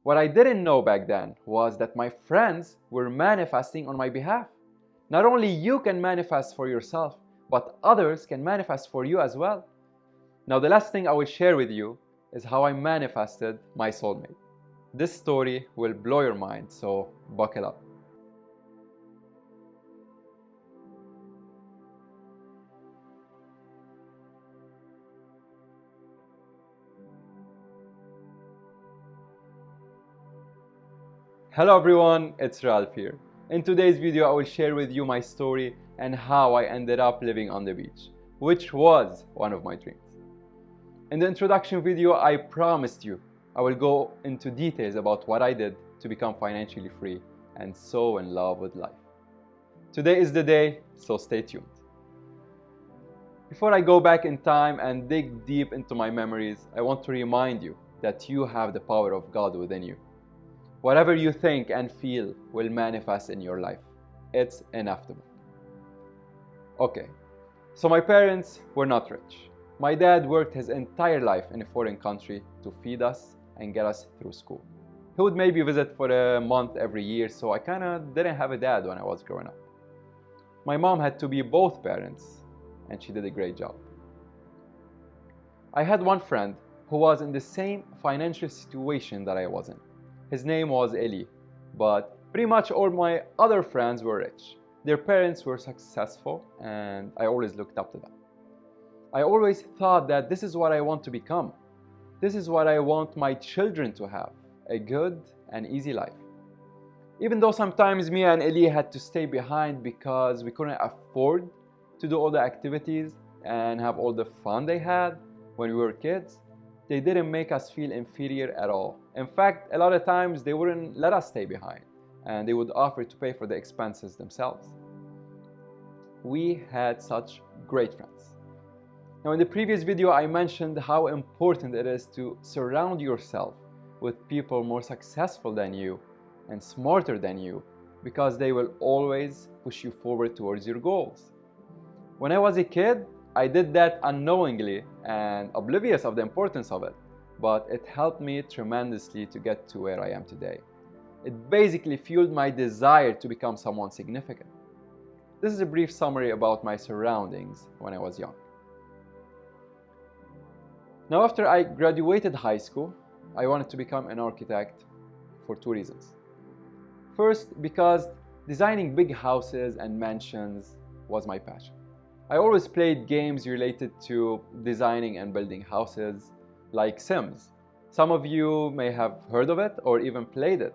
What I didn't know back then was that my friends were manifesting on my behalf. Not only you can manifest for yourself, but others can manifest for you as well. Now, the last thing I will share with you is how I manifested my soulmate. This story will blow your mind, so buckle up. Hello everyone, it's Ralph here. In today's video, I will share with you my story and how I ended up living on the beach, which was one of my dreams. In the introduction video, I promised you I will go into details about what I did to become financially free and so in love with life. Today is the day, so stay tuned. Before I go back in time and dig deep into my memories, I want to remind you that you have the power of God within you. Whatever you think and feel will manifest in your life. It's inevitable. Okay, so my parents were not rich. My dad worked his entire life in a foreign country to feed us and get us through school. He would maybe visit for a month every year, so I kinda didn't have a dad when I was growing up. My mom had to be both parents, and she did a great job. I had one friend who was in the same financial situation that I was in. His name was Eli, but pretty much all my other friends were rich. Their parents were successful, and I always looked up to them. I always thought that this is what I want to become. This is what I want my children to have, a good and easy life. Even though sometimes me and Eli had to stay behind because we couldn't afford to do all the activities and have all the fun they had when we were kids, they didn't make us feel inferior at all. In fact, a lot of times they wouldn't let us stay behind and they would offer to pay for the expenses themselves. We had such great friends. Now, in the previous video, I mentioned how important it is to surround yourself with people more successful than you and smarter than you, because they will always push you forward towards your goals. When I was a kid, I did that unknowingly and oblivious of the importance of it, but it helped me tremendously to get to where I am today. It basically fueled my desire to become someone significant. This is a brief summary about my surroundings when I was young. Now, after I graduated high school, I wanted to become an architect for two reasons. First, because designing big houses and mansions was my passion. I always played games related to designing and building houses, like Sims. Some of you may have heard of it or even played it.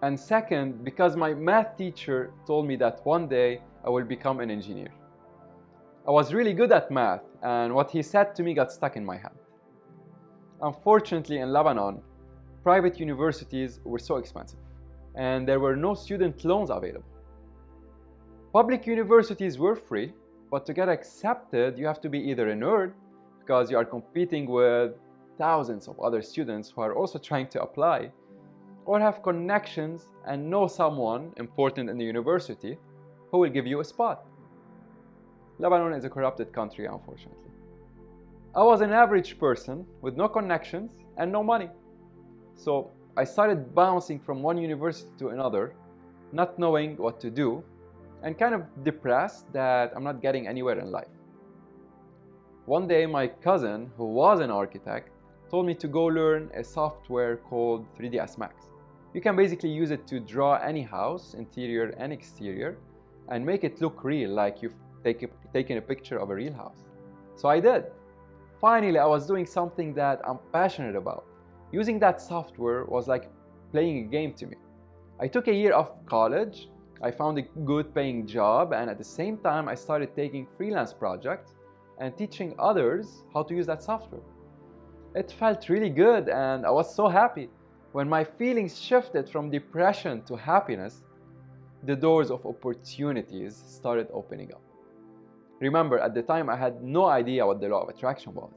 And second, because my math teacher told me that one day I will become an engineer. I was really good at math, and what he said to me got stuck in my head. Unfortunately, in Lebanon, private universities were so expensive, and there were no student loans available. Public universities were free, but to get accepted, you have to be either a nerd, because you are competing with thousands of other students who are also trying to apply, or have connections and know someone important in the university who will give you a spot. Lebanon is a corrupted country, unfortunately. I was an average person with no connections and no money. So I started bouncing from one university to another, not knowing what to do, and kind of depressed that I'm not getting anywhere in life. One day, my cousin, who was an architect, told me to go learn a software called 3ds Max. You can basically use it to draw any house, interior and exterior, and make it look real, like you've taken a picture of a real house. So I did. Finally, I was doing something that I'm passionate about. Using that software was like playing a game to me. I took a year off college, I found a good paying job, and at the same time I started taking freelance projects and teaching others how to use that software. It felt really good and I was so happy. When my feelings shifted from depression to happiness, the doors of opportunities started opening up. Remember, at the time I had no idea what the law of attraction was,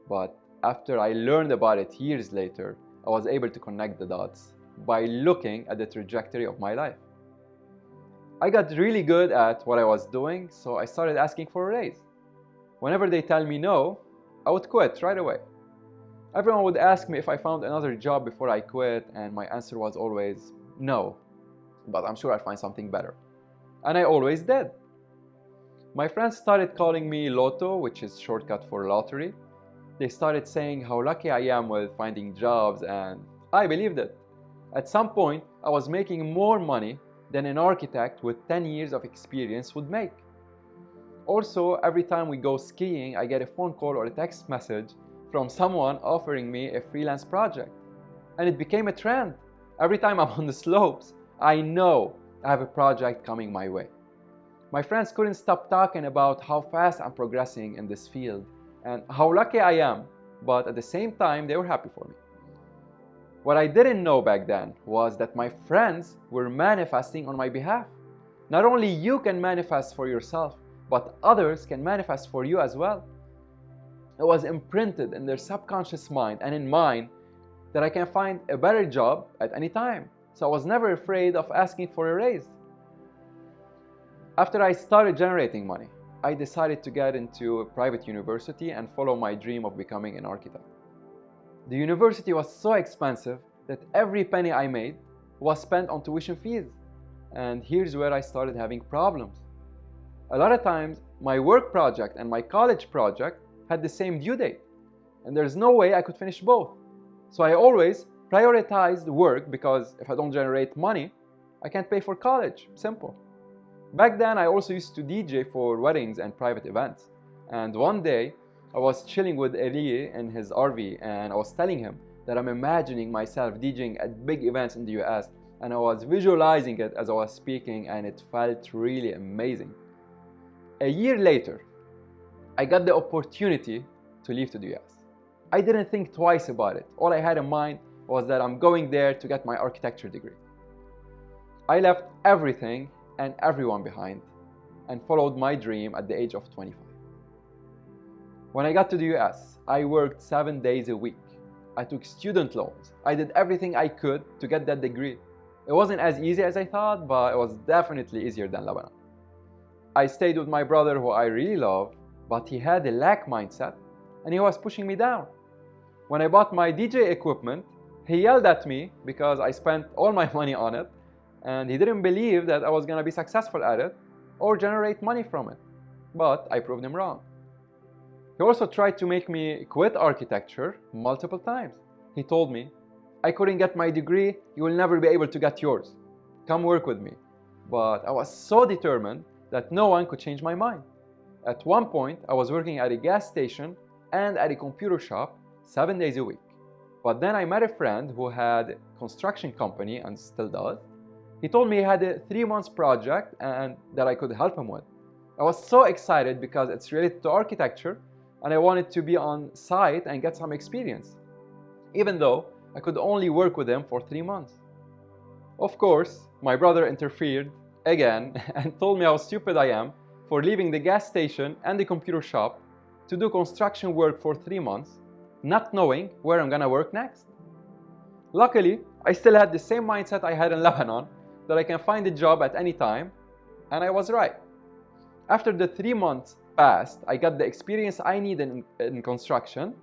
but after I learned about it years later, I was able to connect the dots by looking at the trajectory of my life. I got really good at what I was doing, so I started asking for a raise. Whenever they tell me no, I would quit right away. Everyone would ask me if I found another job before I quit, and my answer was always no, but I'm sure I'll find something better. And I always did. My friends started calling me Lotto, which is shortcut for lottery. They started saying how lucky I am with finding jobs, and I believed it. At some point, I was making more money than an architect with 10 years of experience would make. Also, every time we go skiing, I get a phone call or a text message from someone offering me a freelance project. And it became a trend. Every time I'm on the slopes, I know I have a project coming my way. My friends couldn't stop talking about how fast I'm progressing in this field and how lucky I am, but at the same time, they were happy for me. What I didn't know back then was that my friends were manifesting on my behalf. Not only you can manifest for yourself, but others can manifest for you as well. It was imprinted in their subconscious mind and in mine that I can find a better job at any time. So I was never afraid of asking for a raise. After I started generating money, I decided to get into a private university and follow my dream of becoming an architect. The university was so expensive that every penny I made was spent on tuition fees. And here's where I started having problems. A lot of times, my work project and my college project had the same due date, and there's no way I could finish both. So I always prioritized work because if I don't generate money, I can't pay for college. Simple. Back then, I also used to DJ for weddings and private events. And one day, I was chilling with Eli in his RV, and I was telling him that I'm imagining myself DJing at big events in the US, and I was visualizing it as I was speaking, and it felt really amazing. A year later, I got the opportunity to leave to the US. I didn't think twice about it. All I had in mind was that I'm going there to get my architecture degree. I left everything and everyone behind and followed my dream at the age of 25. When I got to the US, I worked 7 days a week. I took student loans. I did everything I could to get that degree. It wasn't as easy as I thought, but it was definitely easier than Lebanon. I stayed with my brother, who I really love, but he had a lack mindset and he was pushing me down. When I bought my DJ equipment, he yelled at me because I spent all my money on it, and he didn't believe that I was going to be successful at it or generate money from it. But I proved him wrong. He also tried to make me quit architecture multiple times. He told me, I couldn't get my degree, you will never be able to get yours. Come work with me. But I was so determined that no one could change my mind. At one point, I was working at a gas station and at a computer shop 7 days a week. But then I met a friend who had a construction company and still does. He told me he had a 3-month project and that I could help him with. I was so excited because it's related to architecture and I wanted to be on site and get some experience, even though I could only work with him for 3 months. Of course, my brother interfered again and told me how stupid I am for leaving the gas station and the computer shop to do construction work for 3 months, not knowing where I'm gonna work next. Luckily, I still had the same mindset I had in Lebanon, that I can find a job at any time, and I was right. After the 3 months passed, I got the experience I needed in construction,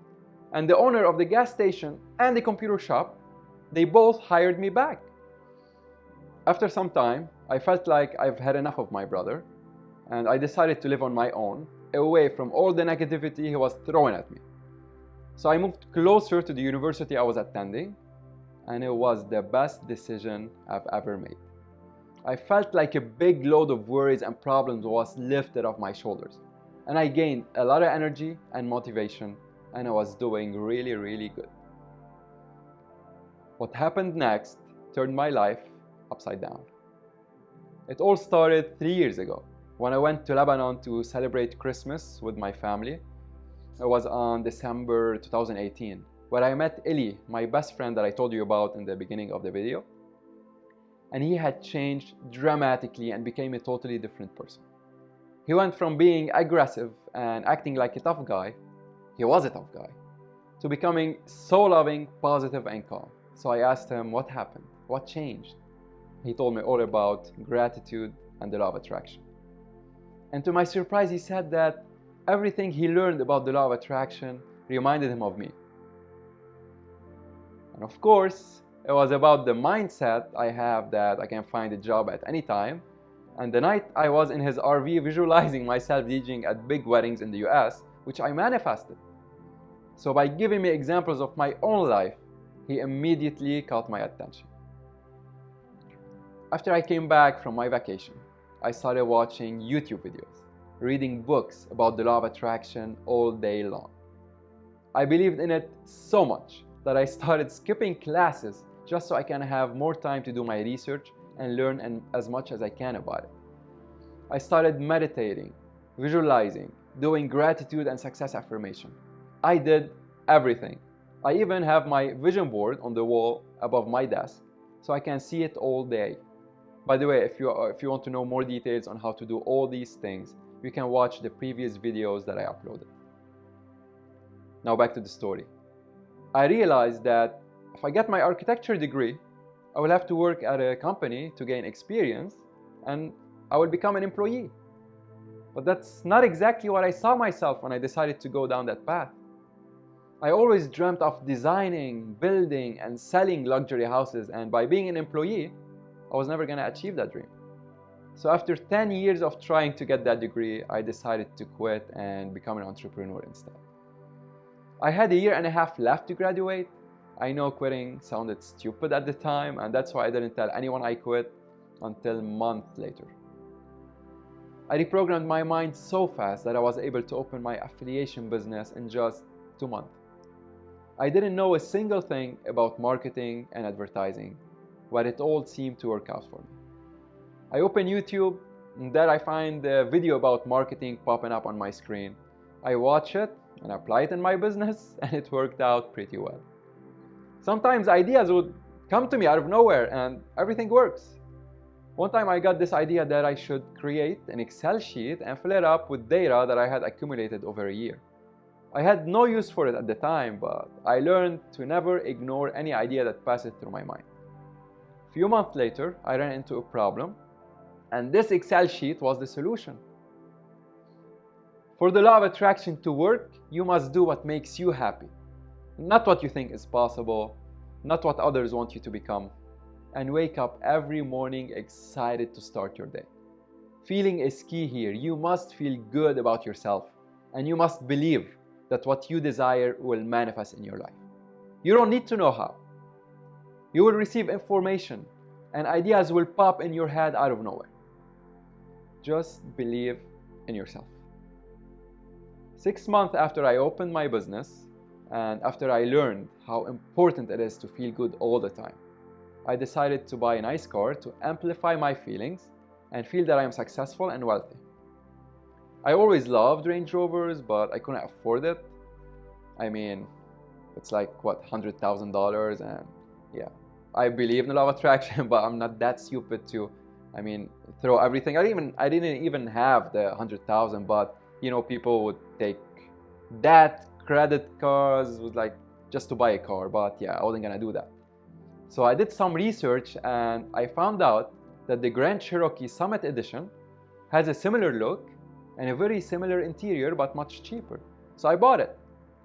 and the owner of the gas station and the computer shop, they both hired me back. After some time, I felt like I've had enough of my brother, and I decided to live on my own, away from all the negativity he was throwing at me. So I moved closer to the university I was attending, and it was the best decision I've ever made. I felt like a big load of worries and problems was lifted off my shoulders, and I gained a lot of energy and motivation, and I was doing really, really good. What happened next turned my life upside down. It all started 3 years ago when I went to Lebanon to celebrate Christmas with my family. It was on December 2018, where I met Eli, my best friend that I told you about in the beginning of the video. And he had changed dramatically and became a totally different person. He went from being aggressive and acting like a tough guy, he was a tough guy, to becoming so loving, positive, and calm. So I asked him what happened, what changed. He told me all about gratitude and the law of attraction. And to my surprise, he said that everything he learned about the law of attraction reminded him of me. And of course, it was about the mindset I have that I can find a job at any time. And the night I was in his RV visualizing myself DJing at big weddings in the US, which I manifested. So by giving me examples of my own life, he immediately caught my attention. After I came back from my vacation, I started watching YouTube videos, reading books about the law of attraction all day long. I believed in it so much that I started skipping classes just so I can have more time to do my research and learn as much as I can about it. I started meditating, visualizing, doing gratitude and success affirmation. I did everything. I even have my vision board on the wall above my desk so I can see it all day. By the way, if you want to know more details on how to do all these things, you can watch the previous videos that I uploaded. Now back to the story. I realized that if I get my architecture degree, I will have to work at a company to gain experience and I will become an employee. But that's not exactly what I saw myself when I decided to go down that path. I always dreamt of designing, building, and selling luxury houses, and by being an employee, I was never going to achieve that dream. So after 10 years of trying to get that degree, I decided to quit and become an entrepreneur instead. I had a year and a half left to graduate. I know quitting sounded stupid at the time, and that's why I didn't tell anyone I quit until a month later. I reprogrammed my mind so fast that I was able to open my affiliation business in just 2 months. I didn't know a single thing about marketing and advertising, but it all seemed to work out for me. I open YouTube, and there I find a video about marketing popping up on my screen. I watch it and apply it in my business, and it worked out pretty well. Sometimes ideas would come to me out of nowhere and everything works. One time I got this idea that I should create an Excel sheet and fill it up with data that I had accumulated over a year. I had no use for it at the time, but I learned to never ignore any idea that passes through my mind. A few months later, I ran into a problem, and this Excel sheet was the solution. For the law of attraction to work, you must do what makes you happy. Not what you think is possible, not what others want you to become. And wake up every morning excited to start your day. Feeling is key here. You must feel good about yourself, and you must believe that what you desire will manifest in your life. You don't need to know how. You will receive information, and ideas will pop in your head out of nowhere. Just believe in yourself. 6 months after I opened my business, and after I learned how important it is to feel good all the time, I decided to buy a nice car to amplify my feelings and feel that I am successful and wealthy. I always loved Range Rovers, but I couldn't afford it. I mean, it's like, what, $100,000, and yeah. I believe in the law of attraction, but I'm not that stupid to, throw everything. I didn't even have the 100,000, but people would take that credit cards with just to buy a car, but yeah, I wasn't gonna do that. So I did some research and I found out that the Grand Cherokee Summit Edition has a similar look and a very similar interior, but much cheaper. So I bought it,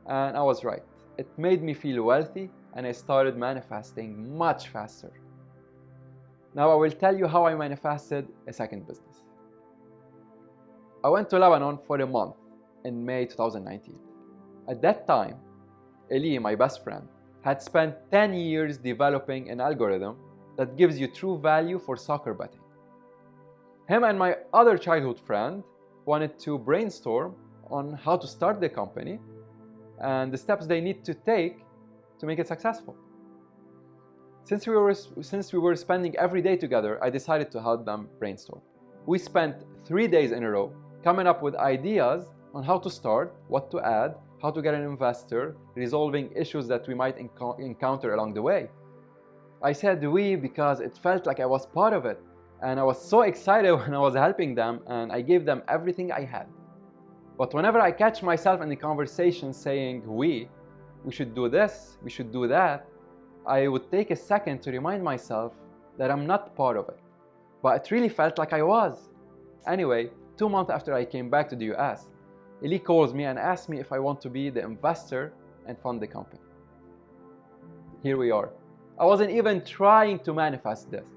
and I was right. It made me feel wealthy, and I started manifesting much faster. Now I will tell you how I manifested a second business. I went to Lebanon for a month in May 2019. At that time, Eli, my best friend, had spent 10 years developing an algorithm that gives you true value for soccer betting. Him and my other childhood friend wanted to brainstorm on how to start the company and the steps they need to take to make it successful. Since we were spending every day together, I decided to help them brainstorm. We spent 3 days in a row coming up with ideas on how to start, what to add, how to get an investor, resolving issues that we might encounter along the way. I said we because it felt like I was part of it, and I was so excited when I was helping them, and I gave them everything I had. But whenever I catch myself in the conversation saying we should do this, we should do that, I would take a second to remind myself that I'm not part of it. But it really felt like I was. Anyway, 2 months after I came back to the US, Eli calls me and asks me if I want to be the investor and fund the company. here we are. I wasn't even trying to manifest this,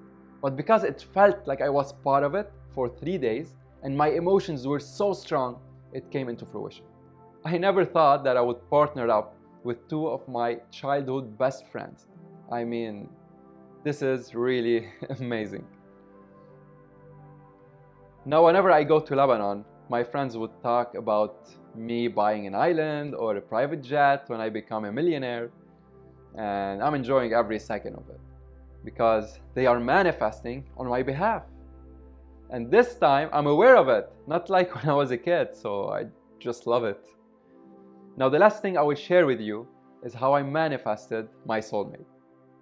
but because it felt like I was part of it for 3 days and my emotions were so strong, it came into fruition. I never thought that I would partner up with 2 of my childhood best friends. I mean, this is really amazing. Now, whenever I go to Lebanon, my friends would talk about me buying an island or a private jet when I become a millionaire, and I'm enjoying every second of it because they are manifesting on my behalf. And this time I'm aware of it, not like when I was a kid, so I just love it. Now, the last thing I will share with you is how I manifested my soulmate.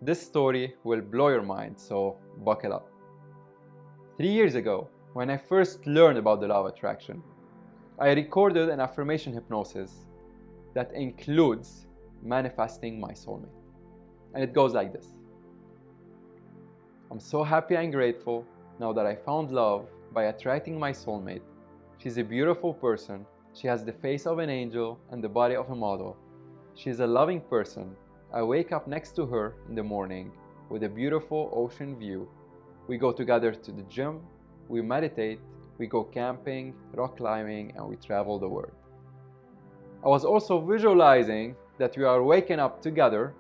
This story will blow your mind, so buckle up. 3 years ago, when I first learned about the law of attraction, I recorded an affirmation hypnosis that includes manifesting my soulmate. And it goes like this. I'm so happy and grateful now that I found love by attracting my soulmate. She's a beautiful person. She has the face of an angel and the body of a model. She's a loving person. I wake up next to her in the morning with a beautiful ocean view. We go together to the gym, we meditate, we go camping, rock climbing, and we travel the world. I was also visualizing that we are waking up together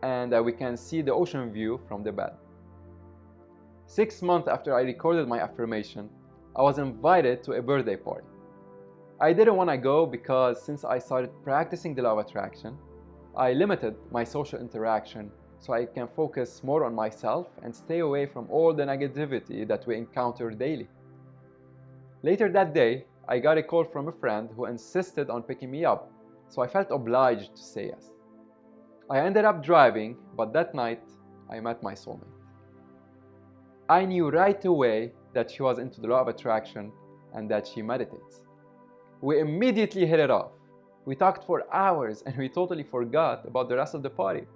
and that we can see the ocean view from the bed. 6 months after I recorded my affirmation, I was invited to a birthday party. I didn't want to go because since I started practicing the law of attraction, I limited my social interaction so I can focus more on myself and stay away from all the negativity that we encounter daily. Later that day, I got a call from a friend who insisted on picking me up, so I felt obliged to say yes. I ended up driving, but that night, I met my soulmate. I knew right away that she was into the law of attraction and that she meditates. We immediately hit it off. We talked for hours and we totally forgot about the rest of the party.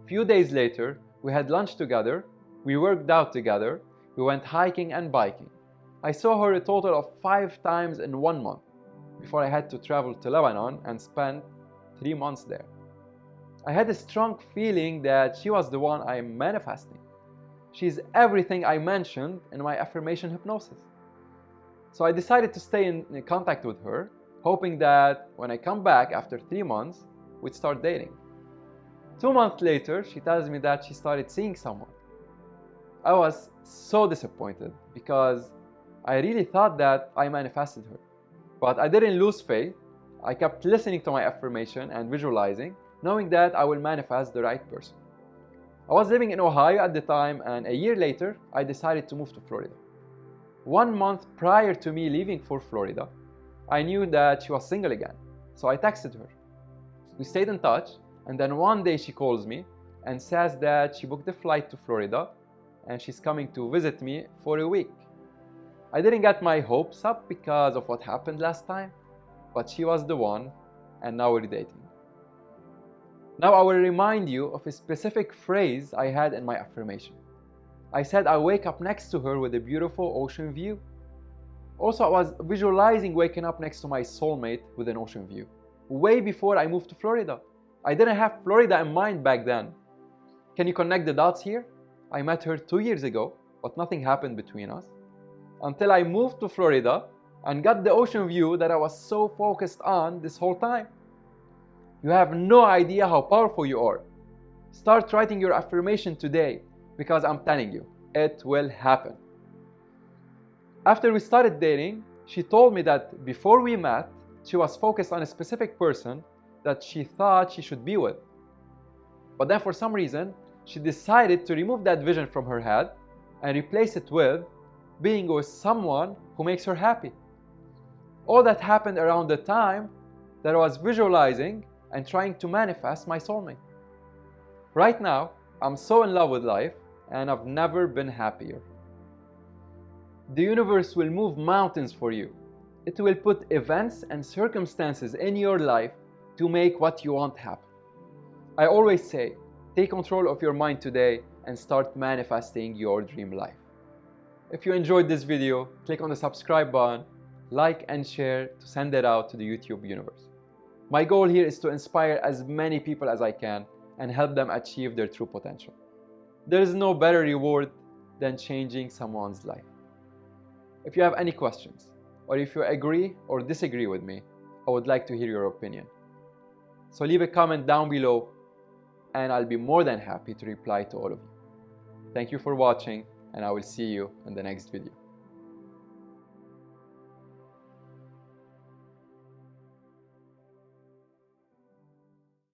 A few days later, we had lunch together, we worked out together, we went hiking and biking. I saw her a total of 5 times in 1 month before I had to travel to Lebanon and spend 3 months there. I had a strong feeling that she was the one I am manifesting. She's everything I mentioned in my affirmation hypnosis. So I decided to stay in contact with her, hoping that when I come back after 3 months, we'd start dating. 2 months later, she tells me that she started seeing someone. I was so disappointed because I really thought that I manifested her. But I didn't lose faith. I kept listening to my affirmation and visualizing, knowing that I will manifest the right person. I was living in Ohio at the time, and a year later, I decided to move to Florida. 1 month prior to me leaving for Florida, I knew that she was single again, so I texted her. We stayed in touch, and then one day she calls me and says that she booked a flight to Florida and she's coming to visit me for a week. I didn't get my hopes up because of what happened last time, but she was the one, and now we're dating. Now I will remind you of a specific phrase I had in my affirmation. I said I wake up next to her with a beautiful ocean view. Also, I was visualizing waking up next to my soulmate with an ocean view, way before I moved to Florida. I didn't have Florida in mind back then. Can you connect the dots here? I met her 2 years ago, but nothing happened between us until I moved to Florida and got the ocean view that I was so focused on this whole time. You have no idea how powerful you are. Start writing your affirmation today because I'm telling you, it will happen. After we started dating, she told me that before we met, she was focused on a specific person that she thought she should be with. But then for some reason, she decided to remove that vision from her head and replace it with being with someone who makes her happy. All that happened around the time that I was visualizing and trying to manifest my soulmate. Right now, I'm so in love with life and I've never been happier. The universe will move mountains for you. It will put events and circumstances in your life to make what you want happen. I always say, take control of your mind today and start manifesting your dream life. If you enjoyed this video, click on the subscribe button, like and share to send it out to the YouTube universe. My goal here is to inspire as many people as I can and help them achieve their true potential. There is no better reward than changing someone's life. If you have any questions, or if you agree or disagree with me, I would like to hear your opinion. So leave a comment down below, and I'll be more than happy to reply to all of you. Thank you for watching, and I will see you in the next video.